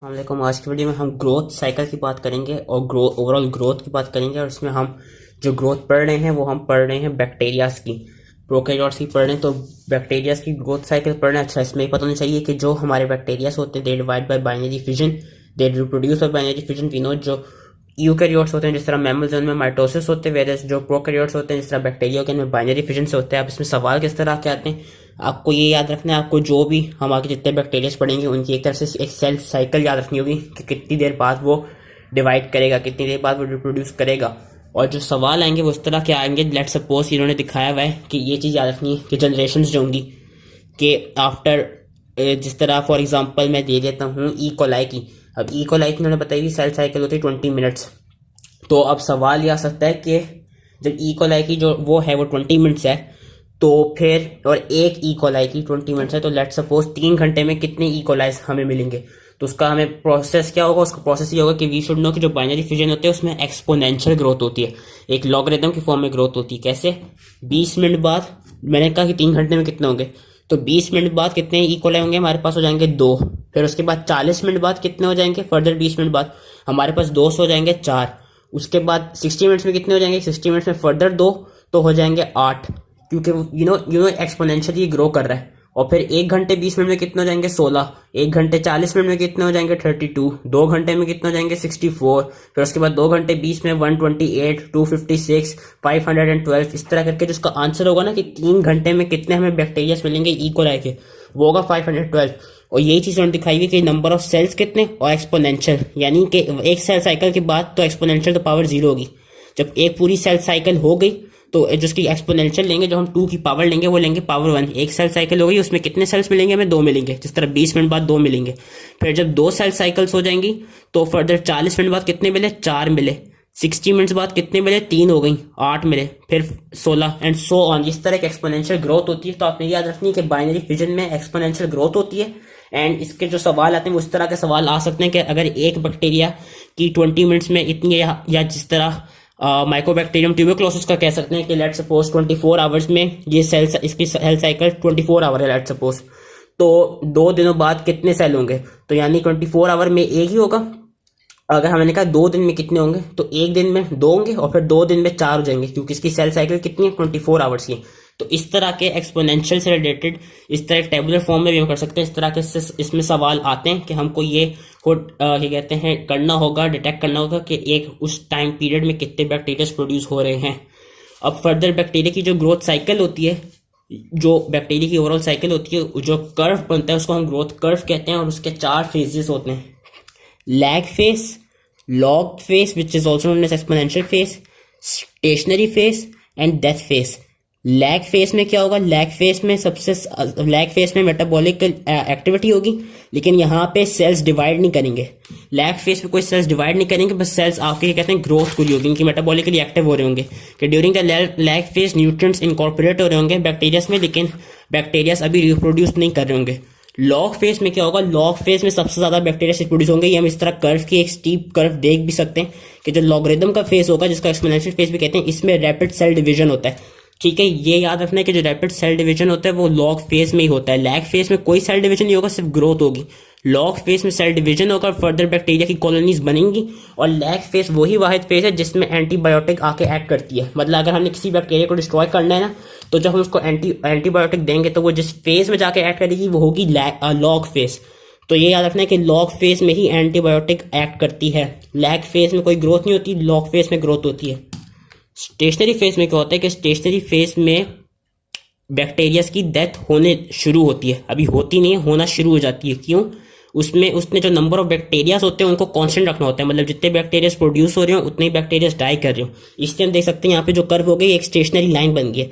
वालेकुम। आज की वीडियो में हम ग्रोथ साइकिल की बात करेंगे और ओवरऑल ग्रोथ की बात करेंगे। और इसमें हम जो ग्रोथ पढ़ रहे हैं वो हम पढ़ रहे हैं बैक्टीरियाज की, प्रोकैरियोट्स की पढ़ रहे हैं। तो बैक्टीरियाज की ग्रोथ साइकिल पढ़ रहे हैं। अच्छा, इसमें पता होना चाहिए कि जो हमारे बैक्टीरियाज होते हैं they divide by binary fission, they reproduce by binary fission. We know जो यूकैरियोट्स होते हैं जिस तरह मैमल्स में माइटोसिस होते हैं, वेरस जो प्रोकैरियोट्स होते हैं जिस तरह बैक्टीरिया के इनमें बाइनरी फिजन से होते हैं। अब इसमें सवाल किस तरह के आते हैं आपको ये याद रखना है। आपको जो भी हम आगे जितने बैक्टीरिया पढ़ेंगे उनकी एक तरह से एक सेल साइकिल याद रखनी होगी कि कितनी देर बाद वो डिवाइड करेगा, कितनी देर बाद वो रिप्रोड्यूस करेगा। और जो सवाल आएंगे वो इस तरह के आएंगे। लेट सपोज इन्होंने दिखाया हुआ है कि ये चीज़ याद रखनी है कि जनरेशन जो होंगी कि आफ्टर, जिस तरह फॉर एग्जांपल मैं दे देता हूँ ई कोलाई की। अब ई कोलाई की उन्होंने बताई कि सेल साइकिल होती है 20 मिनट्स। तो अब सवाल ये आ सकता है कि जब ई कोलाई की जो वो है वो 20 मिनट्स है, तो फिर और एक ई कोलाई की 20 मिनट्स है, तो लेट सपोज 3 घंटे में कितने ई कोलाइज हमें मिलेंगे। तो उसका हमें प्रोसेस क्या होगा, उसका प्रोसेस ये होगा कि वी शुड नो कि जो बाइनरी फिजन होते हैं उसमें एक्सपोनेंशियल ग्रोथ होती है, एक लॉगरिथम की फॉर्म में ग्रोथ होती है। कैसे? 20 मिनट बाद, मैंने कहा कि 3 घंटे में कितने होंगे, तो 20 मिनट बाद कितने ई कोलाई होंगे हमारे पास, हो जाएंगे 2। फिर उसके बाद 40 मिनट बाद कितने हो जाएंगे, फर्दर 20 मिनट बाद हमारे पास 2 से हो जाएंगे 4। उसके बाद 60 मिनट्स में कितने हो जाएंगे, 60 मिनट्स में फर्दर 2 तो हो जाएंगे 8, क्योंकि यू नो एक्सपोनेंशियली ग्रो कर रहा है। और फिर 1 घंटे 20 मिनट में कितने हो जाएंगे 16, 1 घंटे 40 मिनट में कितने हो जाएंगे 32, 2 घंटे में कितने हो जाएंगे 64, फिर उसके बाद 2 घंटे 20 में 128, 256, 512। इस तरह करके जिसका आंसर होगा ना कि 3 घंटे में कितने हमें बैक्टीरिया मिलेंगे ई कोलाई के, वो होगा 512। और यही चीज उन्होंने दिखाई हुई कि नंबर ऑफ सेल्स कितने और एक्सपोनेंशियल, यानी कि एक सेल साइकिल के बाद तो एक्सपोनेंशियल तो पावर 0 होगी। जब एक पूरी सेल साइकिल हो गई तो जिसकी एक्सपोनेंशियल लेंगे, जो हम 2 की पावर लेंगे वो लेंगे पावर 1। एक सेल साइकिल हो गई, उसमें कितने सेल्स मिलेंगे हमें, 2 मिलेंगे। जिस तरह 20 मिनट बाद 2 मिलेंगे। फिर जब 2 सेल साइकिल्स हो जाएंगी तो फर्दर 40 मिनट बाद कितने मिले, 4 मिले। 60 मिनट्स बाद कितने मिले, 3 हो गई, 8 मिले, फिर 16 एंड सो ऑन। इस तरह की एक्सपोनेंशियल ग्रोथ होती है। तो आपने याद रखनी है कि बाइनरी फिजन में एक्सपोनेंशियल ग्रोथ होती है। एंड इसके जो सवाल आते हैं वो इस तरह के सवाल आ सकते हैं कि अगर एक बैक्टीरिया की 20 मिनट्स में इतनी, या जिस तरह माइकोबैक्टीरियम ट्यूबरक्लोसिस का कह सकते हैं कि लेट सपोज 24 आवर्स में ये सेल, इसकी सेल साइकिल 24 आवर है लेट सपोज, तो 2 दिनों बाद कितने सेल होंगे, तो यानी 24 आवर में एक ही होगा। अगर हमने कहा 2 दिन में कितने होंगे, तो एक दिन में 2 होंगे और फिर 2 दिन में 4 हो जाएंगे, क्योंकि इसकी सेल साइकिल कितनी है, 24 आवर्स की। तो इस तरह के एक्सपोनेंशियल से रिलेटेड इस तरह टेबुलर फॉर्म में भी हम कर सकते हैं। इस तरह के इसमें सवाल आते हैं कि हमको ये कहते हैं करना होगा, डिटेक्ट करना होगा कि एक उस टाइम पीरियड में कितने बैक्टीरिया प्रोड्यूस हो रहे हैं। अब फर्दर बैक्टीरिया की जो ग्रोथ साइकिल होती है, जो बैक्टीरिया की ओवरऑल साइकिल होती है, जो कर्व बनता है उसको हम ग्रोथ कर्व कहते हैं। और उसके 4 फेजेस होते हैं, lag phase, log phase which is also known as exponential phase, stationary phase and death phase. Lag phase में क्या होगा, लैग फेस में मेटाबॉलिक एक्टिविटी होगी, लेकिन यहाँ पे सेल्स डिवाइड नहीं करेंगे। लैग फेस में कोई सेल्स डिवाइड नहीं करेंगे, बस सेल्स आपके कहते हैं ग्रोथ के लिए होगी, इनकी मेटाबॉलिकली एक्टिव हो रहे होंगे। कि during the lag face nutrients incorporate हो रहे होंगे बैक्टीरिया में, लेकिन बैक्टीरिया अभी रिप्रोड्यूस नहीं कर रहे होंगे। लॉग फेस में क्या होगा, लॉग फेस में सबसे ज्यादा बैक्टीरिया रिप्रोड्यूस होंगे। ये हम इस तरह कर्व की एक स्टीप कर्व देख भी सकते हैं कि जो लॉगरिथम का फेस होगा, जिसका एक्सपोनेंशियल फेस भी कहते हैं, इसमें रैपिड सेल डिवीजन होता है। ठीक है, ये याद रखना है कि जो रैपिड सेल डिवीजन होता है वो लॉग फेस में ही होता है। लैग फेस में कोई सेल डिवीजन नहीं होगा, सिर्फ ग्रोथ होगी। लॉग फेस में सेल डिवीजन होगा, फर्दर बैक्टीरिया की कॉलोनीज बनेंगी। और लैग फेस वही वाहिद फेस है जिसमें एंटीबायोटिक आके एक्ट करती है। मतलब अगर हमने किसी बैक्टीरिया को डिस्ट्रॉय करना है ना, तो जब हम उसको एंटीबायोटिक देंगे तो वो जिस फेस में जाके एक्ट करेगी वो होगी लॉग फेस। तो ये याद रखना है कि लॉग फेस में ही एंटीबायोटिक एक्ट करती है। लैग फेस में कोई ग्रोथ नहीं होती, लॉग फेस में ग्रोथ होती है। स्टेशनरी फेस में क्या होता है कि स्टेशनरी फेस में बैक्टीरिया की डेथ होने शुरू होती है, अभी होती नहीं है, होना शुरू हो जाती है। क्यों? उसने जो नंबर ऑफ बैक्टीरियाज होते हैं उनको कांस्टेंट रखना होता है। मतलब जितने बैक्टीरियाज प्रोड्यूस हो रहे हो उतने ही बैक्टीरियाज डाई कर रहे हो। इसलिए हम देख सकते हैं यहाँ पे जो कर्व हो गई एक स्टेशनरी लाइन बन गई है।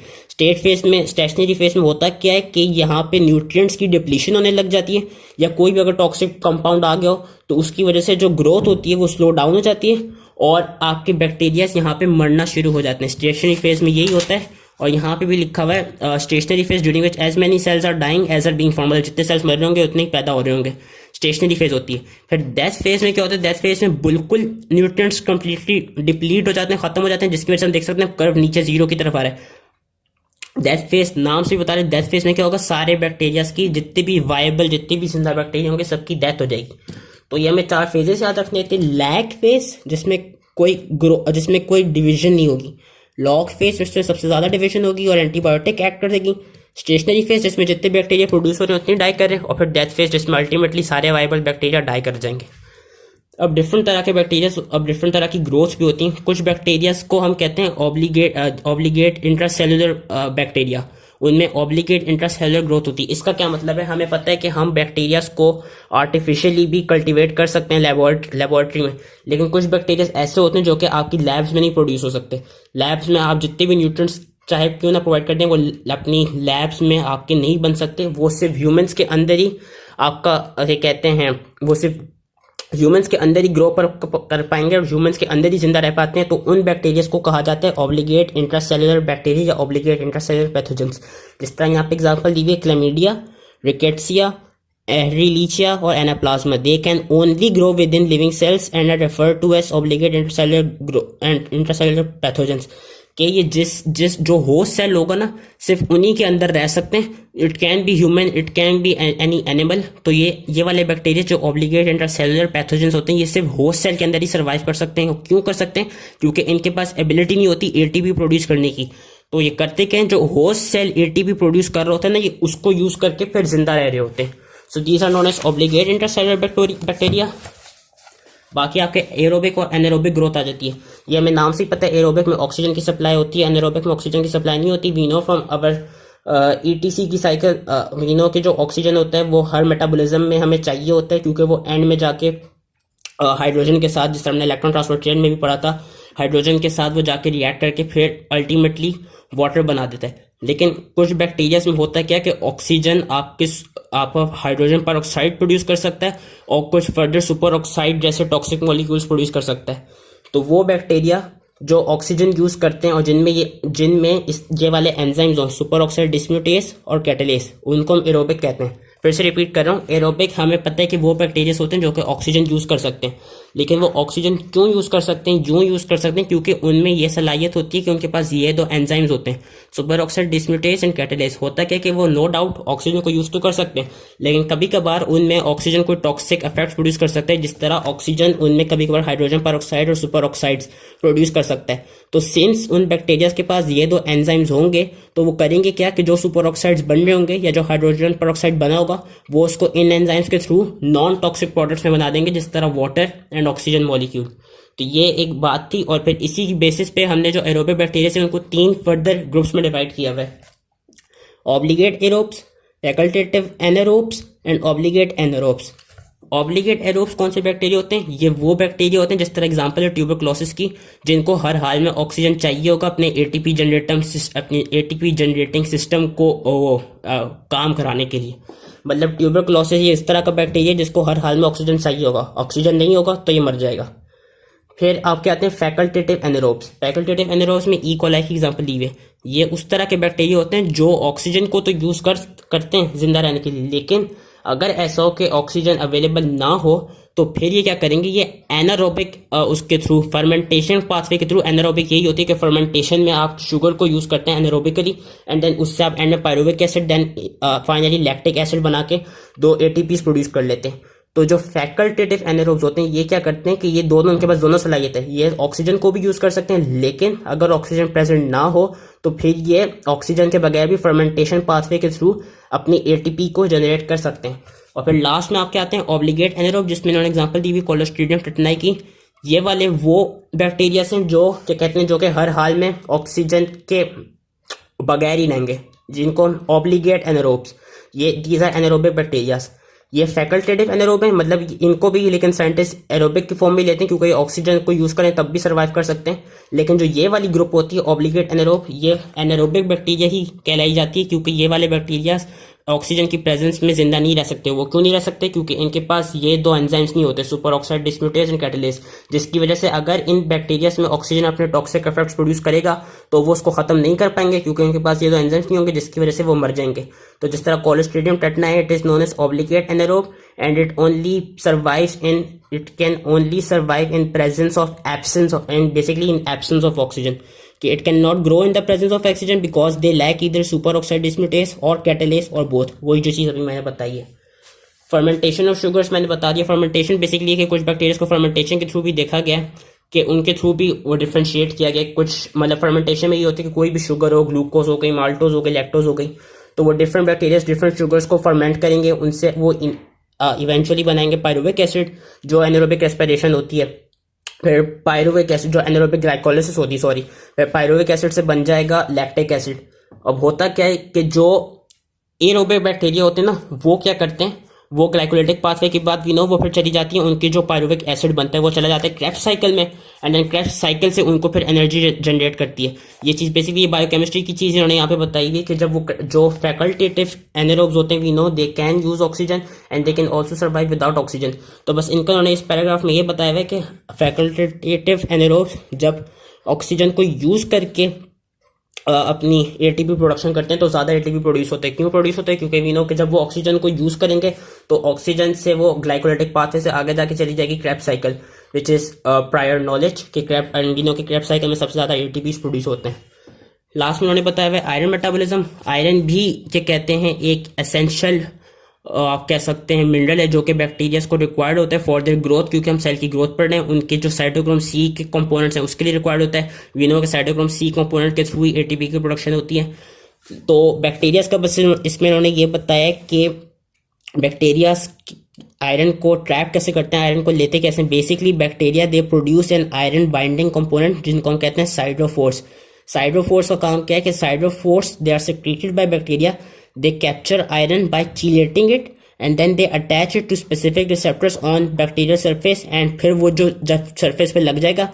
स्टेशनरी फेस में होता क्या है कि यहाँ पे न्यूट्रिएंट्स की डिप्लीशन होने लग जाती है, या कोई भी अगर टॉक्सिक कंपाउंड आ गया हो तो उसकी वजह से जो ग्रोथ होती है वो स्लो डाउन हो जाती है और आपके बैक्टीरिया यहाँ पे मरना शुरू हो जाते हैं। स्टेशनरी फेज में यही होता है। और यहाँ पे भी लिखा हुआ है stationary phase during which as many cells are dying as are being form, मतलब जितने सेल्स मर रहे होंगे उतने ही पैदा हो रहे होंगे। स्टेशनरी फेज होती है। फिर डेथ फेज में क्या होता है, डेथ फेज में बिल्कुल न्यूट्रिएंट्स कंप्लीटली डिप्लीट हो जाते हैं, खत्म हो जाते हैं, जिसकी वजह से हम देख सकते हैं कर्व नीचे 0 की तरफ आ रहा है। डेथ फेज नाम से भी बता रहे, डेथ फेज में क्या होगा, सारे बैक्टीरिया की जितने भी वायबल, जितने भी जिंदा बैक्टीरिया होंगे सबकी डेथ हो जाएगी। तो ये हमें 4 फेजेस याद रखने थे। लैग फेज जिसमें कोई डिवीजन नहीं होगी, लॉग फेज जिसमें सबसे ज़्यादा डिवीजन होगी और एंटीबायोटिक एक्ट कर देगी, स्टेशनरी फेज जिसमें जितने बैक्टीरिया प्रोड्यूस हो रहे हैं उतने डाई कर रहे हैं, और फिर डेथ फेज जिसमें अल्टीमेटली सारे वाइबल बैक्टीरिया डाई कर जाएंगे। अब डिफरेंट तरह के बैक्टीरिया, अब डिफरेंट तरह की ग्रोथ भी होती हैं। कुछ बैक्टीरियाज को हम कहते हैं ऑब्लिगेट इंट्रासेलुलर बैक्टीरिया, उनमें ऑब्लिगेट इंट्रासेलुलर ग्रोथ होती है। इसका क्या मतलब है? हमें पता है कि हम बैक्टीरियाज को आर्टिफिशियली भी कल्टीवेट कर सकते हैं लेबोरेटरी में, लेकिन कुछ बैक्टीरियाज ऐसे होते हैं जो कि आपकी लैब्स में नहीं प्रोड्यूस हो सकते। लैब्स में आप जितने भी न्यूट्रिएंट्स चाहे क्यों ना प्रोवाइड कर दें, वो अपनी लैब्स में आपके नहीं बन सकते। वो सिर्फ ह्यूमंस के अंदर ही आपका कहते हैं, वो सिर्फ ह्यूमंस के अंदर ही ग्रो कर पाएंगे और ह्यूमंस के अंदर ही जिंदा रह पाते हैं। तो उन बैक्टीरिया को कहा जाता है ऑब्लिगेट इंट्रासेलुलर बैक्टीरिया या ऑब्लिगेट इंट्रासेलुलर पैथोजेंस। जिस तरह यहाँ पे एग्जांपल दी हुई है, क्लैमिडिया, रिकेट्सिया, एरिलीचिया और anaplasma. They can only grow within living cells and are refer to as obligate intracellular pathogens. कि ये जिस जो होस्ट सेल होगा ना, सिर्फ उन्हीं के अंदर रह सकते हैं। It can be human, it can be any animal. तो ये वाले बैक्टीरिया जो ऑब्लिगेट इंट्रासेलुलर पैथोजेंस होते हैं, ये सिर्फ होस्ट सेल के अंदर ही सर्वाइव कर सकते हैं। क्यों कर सकते हैं? क्योंकि इनके पास एबिलिटी नहीं होती एटीपी प्रोड्यूस करने की। तो ये करते क्या है, जो होस्ट सेल एटीपी प्रोड्यूस कर रहे होते हैं ना, ये उसको यूज करके फिर जिंदा रह रहे होते हैं। So these are known as obligate intracellular bacteria. बाकी आपके एरोबिक और एनारोबिक ग्रोथ आ जाती है। ये हमें नाम से ही पता है, एरोबिक में ऑक्सीजन की सप्लाई होती है, एनारोबिक में ऑक्सीजन की सप्लाई नहीं होती। We know from our ETC की साइकिल, वी नो कि जो ऑक्सीजन होता है वो हर मेटाबॉलिज्म में हमें चाहिए होता है, क्योंकि वो एंड में जाके हाइड्रोजन के साथ, जिस तरह हमने इलेक्ट्रॉन ट्रांसपोर्ट चेन में भी पढ़ा था, हाइड्रोजन के साथ वो जाके रिएक्ट करके फिर अल्टीमेटली वाटर बना देता है। लेकिन कुछ बैक्टीरिया में होता है क्या कि ऑक्सीजन आप हाइड्रोजन पर ऑक्साइड प्रोड्यूस कर सकता है और कुछ फर्दर सुपर ऑक्साइड जैसे टॉक्सिक मॉलिक्यूल्स प्रोड्यूस कर सकता है। तो वो बैक्टीरिया जो ऑक्सीजन यूज करते हैं और जिनमें ये वाले एंजाइम्स हो, super oxide dismutase or catalase, उनको हम एरोबिक कहते हैं। फिर से रिपीट कर रहा हूँ, एरोबिक हमें पता है कि वो बैक्टीरिया होते हैं जो कि ऑक्सीजन यूज कर सकते हैं। लेकिन वो ऑक्सीजन क्यों यूज कर सकते हैं? यूं यूज कर सकते हैं क्योंकि उनमें ये सलाहियत होती है कि उनके पास ये 2 एंजाइम्स होते हैं, सुपर ऑक्साइड डिस्म्यूटेस एंड कैटालेस। होता क्या कि वो नो डाउट ऑक्सीजन को यूज तो कर सकते हैं, लेकिन कभी कभार उनमें ऑक्सीजन कोई टॉक्सिक इफेक्ट प्रोड्यूस कर सकता है, जिस तरह ऑक्सीजन उनमें कभी कभार हाइड्रोजन पर ऑक्साइड और सुपर ऑक्साइड्स प्रोड्यूस कर सकता है। तो सिंस उन बैक्टीरिया के पास ये 2 एंजाइम्स होंगे, तो वो करेंगे क्या कि जो सुपर ऑक्साइड्स बन रहे होंगे या जो हाइड्रोजन पर ऑक्साइड बना होगा, वो उसको इन एंजाइम्स के थ्रू नॉन टॉक्सिक प्रोडक्ट्स में बना देंगे, जिस तरह वाटर एंड ऑक्सीजन मॉलिक्यूल। तो ये एक बात थी। और फिर इसी बेसिस पे हमने जो एरोबिक बैक्टीरिया से उनको 3 फर्दर ग्रुप्स में डिवाइड किया हुआ है, obligate aerobes, facultative anaerobes and obligate anaerobes. Obligate aerobes कौन से बैक्टीरिया होते हैं? ये वो बैक्टीरिया होते हैं, जिस तरह एग्जांपल है ट्यूबरक्लोसिस की, जिनको हर हाल में ऑक्सीजन चाहिए होगा अपने एटीपी जनरेटिंग सिस्टम को काम कराने के लिए। मतलब ट्यूबरक्लोसिस ये इस तरह का बैक्टीरिया जिसको हर हाल में ऑक्सीजन चाहिए होगा, ऑक्सीजन नहीं होगा तो ये मर जाएगा। फिर आपके आते हैं फैकल्टेटिव एनारोब्स। फैकल्टेटिव एनारोब्स में ई कोलाई की एग्जांपल दी हुई है। ये उस तरह के बैक्टीरिया होते हैं जो ऑक्सीजन को तो यूज करते हैं जिंदा रहने के लिए, लेकिन अगर ऐसा हो कि ऑक्सीजन अवेलेबल ना हो तो फिर ये क्या करेंगे, ये एनारोबिक उसके थ्रू फर्मेंटेशन पाथवे के थ्रू, एनारोबिक यही होती है कि फर्मेंटेशन में आप शुगर को यूज करते हैं एनारोबिकली, एंड देन उससे आप एंड में pyruvic acid, then finally lactic acid बना के 2 एटीपीज प्रोड्यूस कर लेते हैं। तो जो फैकल्टेटिव एनारोब्स होते हैं ये क्या करते हैं कि ये दोनों, उनके पास दोनों सलाहियत है, ये ऑक्सीजन को भी यूज कर सकते हैं, लेकिन अगर ऑक्सीजन प्रेजेंट ना हो तो फिर ये ऑक्सीजन के बगैर भी फर्मेंटेशन पाथवे के थ्रू अपनी एटीपी को जनरेट कर सकते हैं। और फिर लास्ट में आपके आते हैं ऑब्लिगेट एनारोब, जिसमें इन्होंने एग्जांपल दी हुई कोलोस्ट्रीडियम टेटनाई की। ये वाले वो बैक्टीरिया हैं जो क्या कहते हैं, जो कि हर हाल में ऑक्सीजन के बगैर ही रहेंगे, जिनको ऑब्लिगेट एनारोब्स, ये दीज आर एनारोबिक बैक्टीरियाज। ये फैकल्टेटिव एनारोब है, मतलब इनको भी लेकिन साइंटिस्ट एरोबिक की फॉर्म में लेते हैं, क्योंकि ऑक्सीजन को यूज करें तब भी सर्वाइव कर सकते हैं। लेकिन जो ये वाली ग्रुप होती है ऑब्लिगेट एनारोब, ये एनारोबिक बैक्टीरिया ही कहलाई जाती है, क्योंकि ये वाले बैक्टीरिया ऑक्सीजन की प्रेजेंस में जिंदा नहीं रह सकते। वो क्यों नहीं रह सकते? क्योंकि इनके पास ये 2 एंजाइम्स नहीं होते, सुपर ऑक्साइड डिस्म्यूटेस एंड कैटालेस, जिसकी वजह से अगर इन बैक्टीरियाज में ऑक्सीजन अपने टॉक्सिक इफेक्ट्स प्रोड्यूस करेगा तो वो उसको खत्म नहीं कर पाएंगे, क्योंकि इनके पास ये 2 एंजाइम्स नहीं होंगे, जिसकी वजह से वो मर जाएंगे। तो जिस तरह Clostridium tetani, it is known as obligate anaerobe and it can only survive in presence of absence of, and basically in absence of oxygen, कि it can not grow in the presence of oxygen because they lack either super oxide dismutase or catalase और both. वही जो चीज़ अभी मैंने बताई है। Fermentation of sugars मैंने बता दिया। फर्मेंटेशन बेसिकली कि कुछ बैक्टीरिया को फर्मेंटेशन के थ्रू भी देखा गया कि उनके थ्रू भी वो डिफ्रेंशिएट किया गया। कुछ मतलब फर्मेंटेशन में ये होती है कि कोई भी शुगर हो, ग्लूकोज हो गई, माल्टोज हो गई, लैक्टोज हो गई, तो वो डिफरेंट बैक्टीरिया डिफरेंट शुगर्स को फर्मेंट करेंगे, उनसे वो इवेंचुअली बनाएंगे पायरुविक एसिड जो एनारोबिक रेस्पिरेशन होती है। फिर पायरुविक एसिड जो एनारोबिक ग्लाइकोलाइसिस होती है, सॉरी, फिर पायरुविक एसिड से बन जाएगा लैक्टिक एसिड। अब होता क्या है कि जो एरोबिक बैक्टीरिया होते हैं ना, वो क्या करते हैं, वो ग्लाइकोलाइटिक पाथवे के बाद वो फिर चली जाती है, उनकी जो पायरुविक एसिड बनता है वो चला जाता है क्रेब्स साइकिल में, एंड देन क्रेब्स साइकिल से उनको फिर एनर्जी जनरेट करती है। ये चीज़ बेसिकली बायोकेमिस्ट्री की चीज़ इन्होंने यहाँ पे बताई हुई कि जब वो जो फैकल्टेटिव एनारोब्स होते हैं, we know they can use oxygen and they can also survive without oxygen. तो बस इनका उन्होंने इस पैराग्राफ में ये बताया हुआ है कि फैकल्टेटिव एनारोब्स जब ऑक्सीजन को यूज करके अपनी एटीपी प्रोडक्शन करते हैं तो ज़्यादा एटीपी प्रोड्यूस होते हैं। क्यों प्रोड्यूस होते हैं? क्योंकि वी नो कि जब वो ऑक्सीजन को यूज़ करेंगे तो ऑक्सीजन से वो ग्लाइकोलाइटिक पाथवे से आगे जाके चली जाएगी Krebs cycle, which is prior knowledge कि क्रेब एंडिनो के क्रेब्स साइकिल में सबसे ज़्यादा एटीपी प्रोड्यूस होते हैं। लास्ट में उन्होंने बताया हुआ आयरन मेटाबॉलिज्म। आयरन भी ये कहते हैं एक एसेंशियल आप कह सकते हैं मिनरल है जो कि बैक्टीरिया को रिक्वायर्ड होता है फॉर देयर ग्रोथ, क्योंकि हम सेल की ग्रोथ पढ़ रहे हैं। उनके जो साइटोक्रोम सी के कंपोनेंट्स हैं उसके लिए रिक्वायर्ड होता है। वी नो कि साइटोक्रोम सी कंपोनेंट के थ्रू ही एटीपी की प्रोडक्शन होती है। तो बैक्टीरिया का बस इसमें उन्होंने ये बताया कि बैक्टीरिया आयरन को ट्रैप कैसे करते हैं, आयरन को लेते कैसे। Basically bacteria they produce an iron binding component जिनको हम कहते हैं साइड्रोफोर्स। साइड्रोफोर्स का काम क्या है कि siderophores they are secreted by bacteria, they capture iron by chelating it and then they attach it to specific receptors on bacterial surface and फिर वो जो जब surface पे लग जाएगा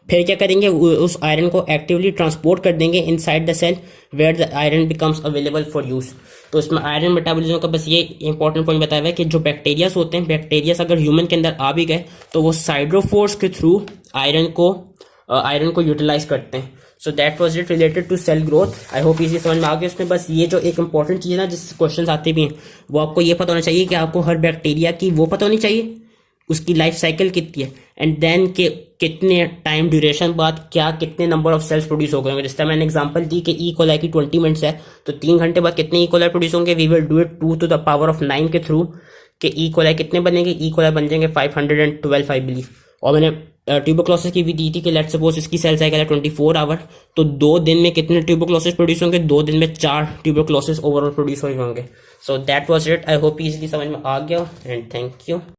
फिर क्या करेंगे, उस आयरन को एक्टिवली ट्रांसपोर्ट कर देंगे inside the cell where the iron becomes available for use. तो इसमें आयरन मेटाबॉलिज्म का बस ये इंपॉर्टेंट पॉइंट बताया हुआ है कि जो बैक्टीरियास होते हैं, बैक्टीरियास अगर ह्यूमन के अंदर आ भी गए तो वो साइड्रोफोर्स के थ्रू आयरन को यूटिलाइज करते हैं। So that was it related to cell growth. I hope इसी समझ में आ गया। उसमें बस ये जो एक इंपॉर्टेंट चीज़ है ना, जिससे क्वेश्चन आते भी हैं, वो आपको ये पता होना चाहिए कि आपको हर बैक्टीरिया की वो पता होनी चाहिए उसकी लाइफ साइकिल कितनी है, एंड देन के कितने टाइम ड्यूरेशन बाद क्या कितने नंबर ऑफ सेल्स प्रोड्यूस हो गए होंगे। जिस तरह मैंने एग्जांपल दी कि ई कोलाई की 20 मिनट्स है तो 3 घंटे बाद कितने ई कोलाई प्रोड्यूस होंगे। We will do it 2 to the power of 9 के थ्रू कि ई कोलाई कितने बनेंगे। ई कोलाई बन जाएंगे 512 आई बिलीव। और मैंने ट्यूबरक्लोसिस की भी दी थी कि लेट्स सपोज इसकी सेल साइकिल है 24 आवर, तो 2 दिन में कितने ट्यूबरक्लोसिस प्रोड्यूस होंगे, 2 दिन में 4 ट्यूबरक्लोसिस ओवरऑल प्रोड्यूस होंगे। So that was it. I hope easily समझ में आ गया एंड थैंक यू।